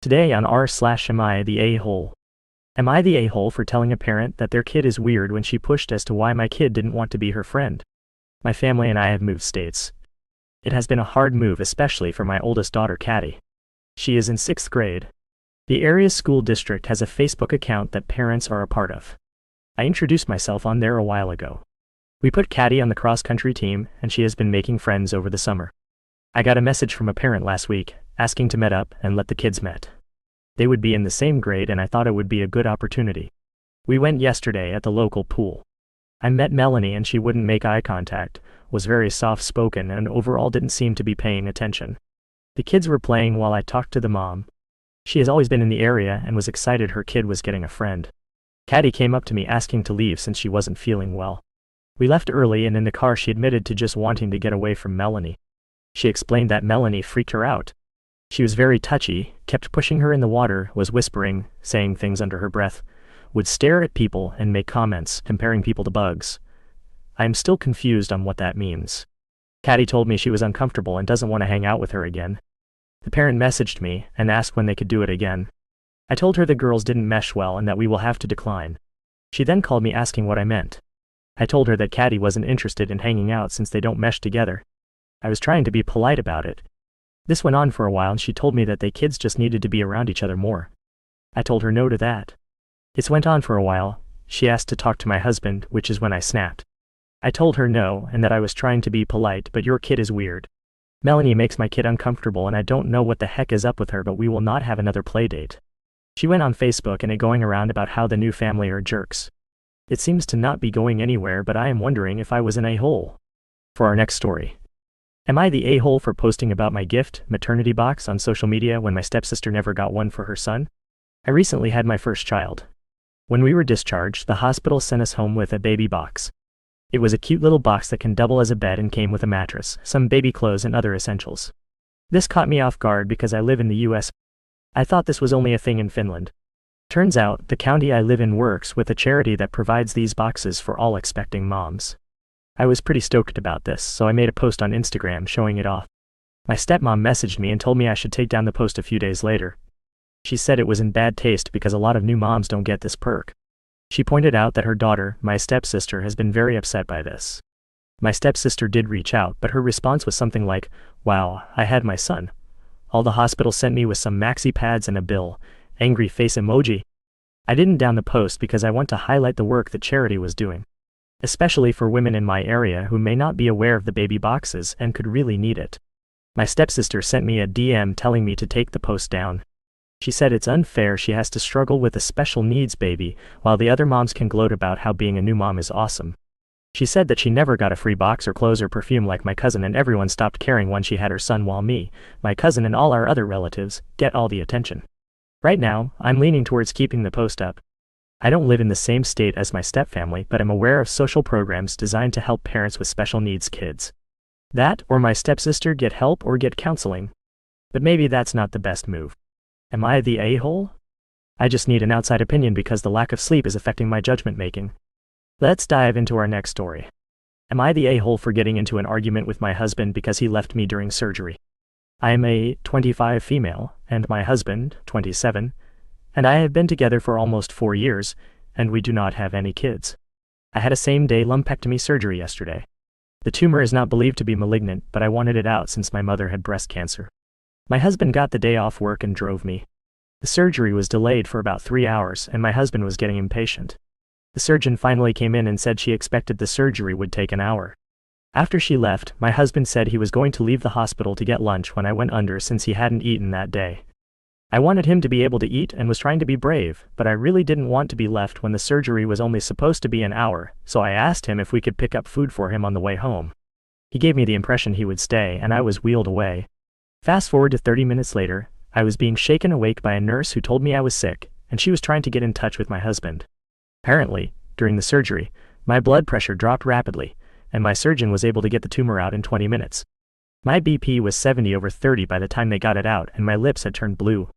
Today on r/am I the a-hole? Am I the a-hole for telling a parent that their kid is weird when she pushed as to why my kid didn't want to be her friend? My family and I have moved states. It has been a hard move, especially for my oldest daughter, Caddy. She is in 6th grade. The area's school district has a Facebook account that parents are a part of. I introduced myself on there a while ago. We put Caddy on the cross-country team, and she has been making friends over the summer. I got a message from a parent last week, asking to meet up and let the kids met. They would be in the same grade and I thought it would be a good opportunity. We went yesterday at the local pool. I met Melanie and she wouldn't make eye contact, was very soft-spoken and overall didn't seem to be paying attention. The kids were playing while I talked to the mom. She has always been in the area and was excited her kid was getting a friend. Caddy came up to me asking to leave since she wasn't feeling well. We left early and in the car she admitted to just wanting to get away from Melanie. She explained that Melanie freaked her out. She was very touchy, kept pushing her in the water, was whispering, saying things under her breath, would stare at people and make comments, comparing people to bugs. I am still confused on what that means. Caddy told me she was uncomfortable and doesn't want to hang out with her again. The parent messaged me and asked when they could do it again. I told her the girls didn't mesh well and that we will have to decline. She then called me asking what I meant. I told her that Caddy wasn't interested in hanging out since they don't mesh together. I was trying to be polite about it. This went on for a while and she told me that they kids just needed to be around each other more. I told her no to that. It went on for a while. She asked to talk to my husband, which is when I snapped. I told her no and that I was trying to be polite, but your kid is weird. Melanie makes my kid uncomfortable and I don't know what the heck is up with her, but we will not have another play date. She went on Facebook and it going around about how the new family are jerks. It seems to not be going anywhere, but I am wondering if I was an a-hole. For our next story. Am I the a-hole for posting about my gift, maternity box, on social media when my stepsister never got one for her son? I recently had my first child. When we were discharged, the hospital sent us home with a baby box. It was a cute little box that can double as a bed and came with a mattress, some baby clothes and other essentials. This caught me off guard because I live in the US. I thought this was only a thing in Finland. Turns out, the county I live in works with a charity that provides these boxes for all expecting moms. I was pretty stoked about this, so I made a post on Instagram showing it off. My stepmom messaged me and told me I should take down the post a few days later. She said it was in bad taste because a lot of new moms don't get this perk. She pointed out that her daughter, my stepsister, has been very upset by this. My stepsister did reach out, but her response was something like, "Wow, I had my son. All the hospital sent me was some maxi pads and a bill, angry face emoji." I didn't down the post because I want to highlight the work the charity was doing. Especially for women in my area who may not be aware of the baby boxes and could really need it. My stepsister sent me a DM telling me to take the post down. She said it's unfair she has to struggle with a special needs baby, while the other moms can gloat about how being a new mom is awesome. She said that she never got a free box or clothes or perfume like my cousin, and everyone stopped caring when she had her son, while me, my cousin and all our other relatives, get all the attention. Right now, I'm leaning towards keeping the post up. I don't live in the same state as my stepfamily, but I'm aware of social programs designed to help parents with special needs kids. That, or my stepsister get help or get counseling. But maybe that's not the best move. Am I the a-hole? I just need an outside opinion because the lack of sleep is affecting my judgment making. Let's dive into our next story. Am I the a-hole for getting into an argument with my husband because he left me during surgery? I am a 25 female, and my husband, 27, and I have been together for almost 4 years, and we do not have any kids. I had a same-day lumpectomy surgery yesterday. The tumor is not believed to be malignant, but I wanted it out since my mother had breast cancer. My husband got the day off work and drove me. The surgery was delayed for about 3 hours, and my husband was getting impatient. The surgeon finally came in and said she expected the surgery would take an hour. After she left, my husband said he was going to leave the hospital to get lunch when I went under since he hadn't eaten that day. I wanted him to be able to eat and was trying to be brave, but I really didn't want to be left when the surgery was only supposed to be an hour, so I asked him if we could pick up food for him on the way home. He gave me the impression he would stay, and I was wheeled away. Fast forward to 30 minutes later, I was being shaken awake by a nurse who told me I was sick, and she was trying to get in touch with my husband. Apparently, during the surgery, my blood pressure dropped rapidly, and my surgeon was able to get the tumor out in 20 minutes. My BP was 70/30 by the time they got it out, and my lips had turned blue.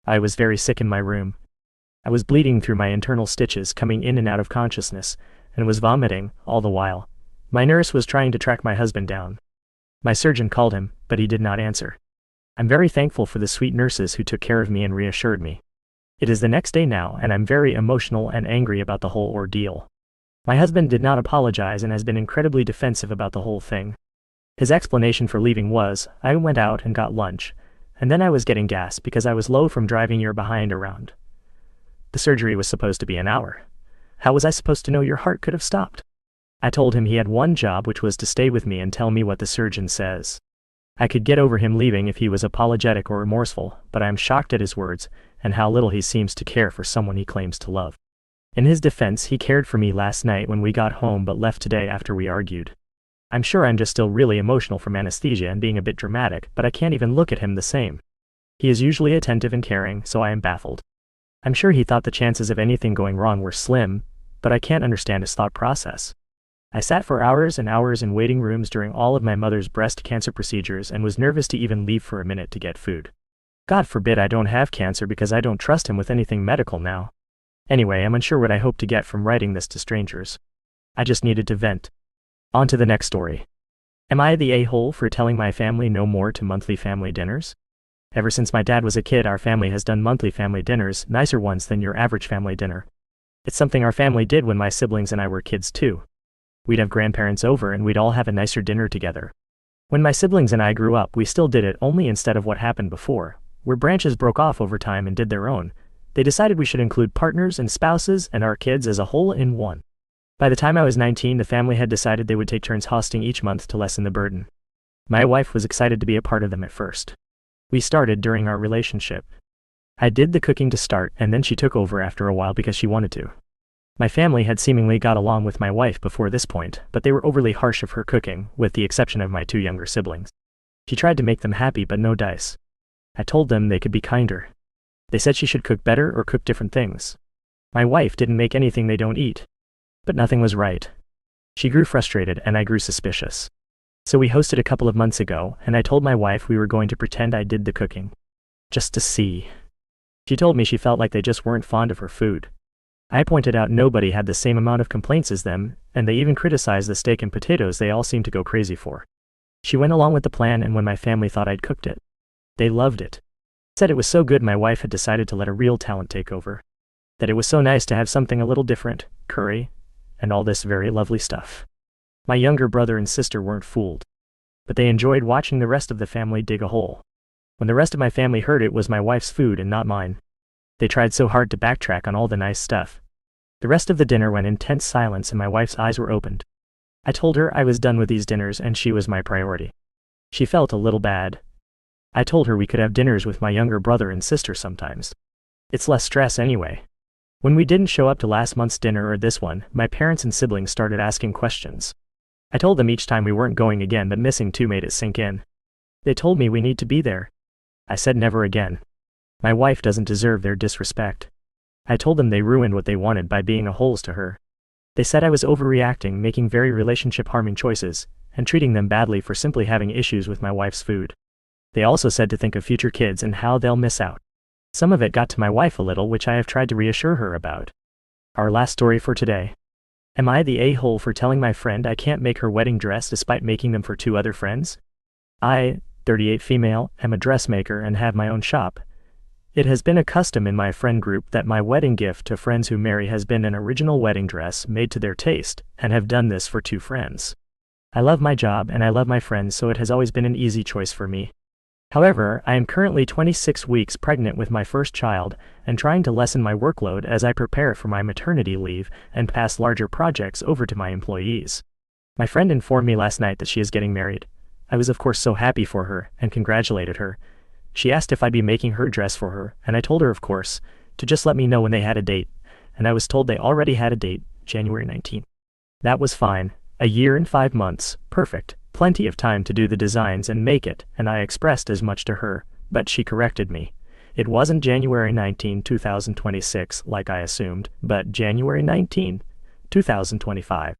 I was very sick in my room. I was bleeding through my internal stitches, coming in and out of consciousness, and was vomiting, all the while. My nurse was trying to track my husband down. My surgeon called him, but he did not answer. I'm very thankful for the sweet nurses who took care of me and reassured me. It is the next day now, and I'm very emotional and angry about the whole ordeal. My husband did not apologize and has been incredibly defensive about the whole thing. His explanation for leaving was, I went out and got lunch, and then I was getting gas because I was low from driving your behind around. The surgery was supposed to be an hour. How was I supposed to know your heart could have stopped? I told him he had one job, which was to stay with me and tell me what the surgeon says. I could get over him leaving if he was apologetic or remorseful, but I am shocked at his words and how little he seems to care for someone he claims to love. In his defense, he cared for me last night when we got home but left today after we argued. I'm sure I'm just still really emotional from anesthesia and being a bit dramatic, but I can't even look at him the same. He is usually attentive and caring, so I am baffled. I'm sure he thought the chances of anything going wrong were slim, but I can't understand his thought process. I sat for hours and hours in waiting rooms during all of my mother's breast cancer procedures and was nervous to even leave for a minute to get food. God forbid I don't have cancer because I don't trust him with anything medical now. Anyway, I'm unsure what I hope to get from writing this to strangers. I just needed to vent. On to the next story. Am I the a-hole for telling my family no more to monthly family dinners? Ever since my dad was a kid, our family has done monthly family dinners, nicer ones than your average family dinner. It's something our family did when my siblings and I were kids too. We'd have grandparents over and we'd all have a nicer dinner together. When my siblings and I grew up, we still did it, only instead of what happened before, where branches broke off over time and did their own. They decided we should include partners and spouses and our kids as a whole in one. By the time I was 19, the family had decided they would take turns hosting each month to lessen the burden. My wife was excited to be a part of them at first. We started during our relationship. I did the cooking to start, and then she took over after a while because she wanted to. My family had seemingly got along with my wife before this point, but they were overly harsh of her cooking, with the exception of my 2 younger siblings. She tried to make them happy, but no dice. I told them they could be kinder. They said she should cook better or cook different things. My wife didn't make anything they don't eat. But nothing was right. She grew frustrated and I grew suspicious. So we hosted a couple of months ago, and I told my wife we were going to pretend I did the cooking. Just to see. She told me she felt like they just weren't fond of her food. I pointed out nobody had the same amount of complaints as them, and they even criticized the steak and potatoes they all seemed to go crazy for. She went along with the plan, and when my family thought I'd cooked it, they loved it. Said it was so good my wife had decided to let a real talent take over. That it was so nice to have something a little different, curry, and all this very lovely stuff. My younger brother and sister weren't fooled. But they enjoyed watching the rest of the family dig a hole. When the rest of my family heard it was my wife's food and not mine. They tried so hard to backtrack on all the nice stuff. The rest of the dinner went in tense silence and my wife's eyes were opened. I told her I was done with these dinners and she was my priority. She felt a little bad. I told her we could have dinners with my younger brother and sister sometimes. It's less stress anyway. When we didn't show up to last month's dinner or this one, my parents and siblings started asking questions. I told them each time we weren't going again, but missing 2 made it sink in. They told me we need to be there. I said never again. My wife doesn't deserve their disrespect. I told them they ruined what they wanted by being a holes to her. They said I was overreacting, making very relationship-harming choices, and treating them badly for simply having issues with my wife's food. They also said to think of future kids and how they'll miss out. Some of it got to my wife a little, which I have tried to reassure her about. Our last story for today. Am I the a-hole for telling my friend I can't make her wedding dress despite making them for 2 other friends? I, 38 female, am a dressmaker and have my own shop. It has been a custom in my friend group that my wedding gift to friends who marry has been an original wedding dress made to their taste, and have done this for 2 friends. I love my job and I love my friends, so it has always been an easy choice for me. However, I am currently 26 weeks pregnant with my first child and trying to lessen my workload as I prepare for my maternity leave and pass larger projects over to my employees. My friend informed me last night that she is getting married. I was of course so happy for her and congratulated her. She asked if I'd be making her dress for her, and I told her of course, to just let me know when they had a date, and I was told they already had a date, January 19th. That was fine. A year and 5 months, perfect. Plenty of time to do the designs and make it, and I expressed as much to her, but she corrected me. It wasn't January 19, 2026 like I assumed, but January 19, 2025.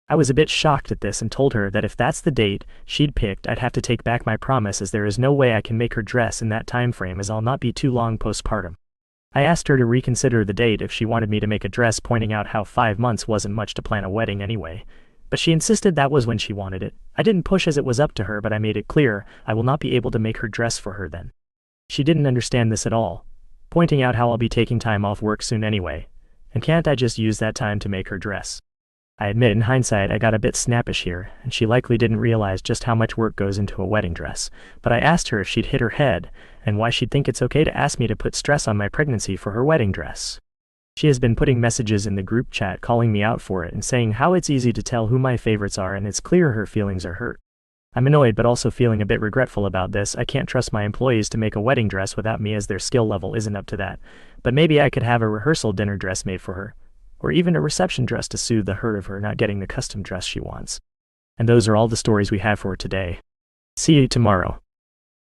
I was a bit shocked at this and told her that if that's the date she'd picked, I'd have to take back my promise, as there is no way I can make her dress in that time frame, as I'll not be too long postpartum. I asked her to reconsider the date if she wanted me to make a dress, pointing out how 5 months wasn't much to plan a wedding anyway. But she insisted that was when she wanted it. I didn't push as it was up to her, but I made it clear I will not be able to make her dress for her then. She didn't understand this at all, pointing out how I'll be taking time off work soon anyway, and can't I just use that time to make her dress? I admit in hindsight I got a bit snappish here, and she likely didn't realize just how much work goes into a wedding dress, but I asked her if she'd hit her head, and why she'd think it's okay to ask me to put stress on my pregnancy for her wedding dress. She has been putting messages in the group chat calling me out for it and saying how it's easy to tell who my favorites are and it's clear her feelings are hurt. I'm annoyed but also feeling a bit regretful about this. I can't trust my employees to make a wedding dress without me as their skill level isn't up to that, but maybe I could have a rehearsal dinner dress made for her, or even a reception dress to soothe the hurt of her not getting the custom dress she wants. And those are all the stories we have for today. See you tomorrow.